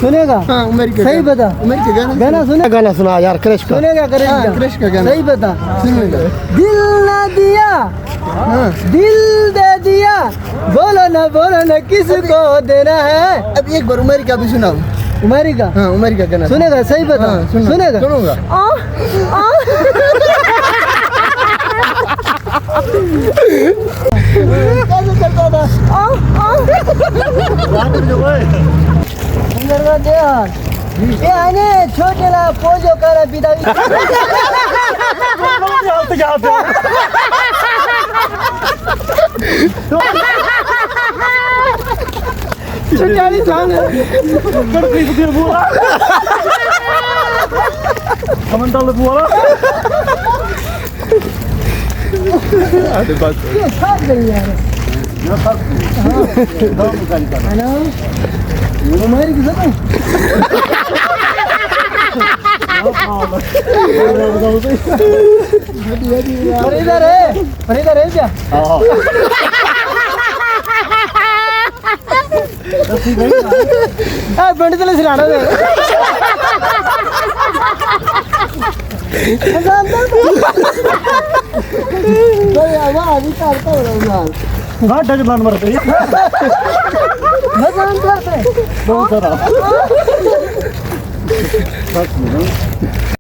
सुनेगा? हाँ अमेरिका सही बता। अमेरिका गाना गाना सुने, गाना सुना यार क्रश का। सुनेगा? हाँ, क्रश का गाना सही बता। सुनेगा। दिल ना दिया, हाँ दिल दे दिया, बोलो ना किसको देना है। अब एक बार अमेरिका भी सुनाओ। अमेरिका? हाँ अमेरिका गाना सुनेगा? सही बता। हाँ, सुनेगा? सुनूंगा। कैसे चलता था? सुंदरवा दे यार। ये आने छोटेला पोजो करा बिदा। छोटाली सांग करती तो बुआ कमेंट बुआ अरे बस ये साथ गई यार। ना सब हेलो हमारी किसा तो इधर है क्या? पिंड चले सिराड़ा दे आवाज करता हो घाटा के लान मरते बहुत बहुत सारा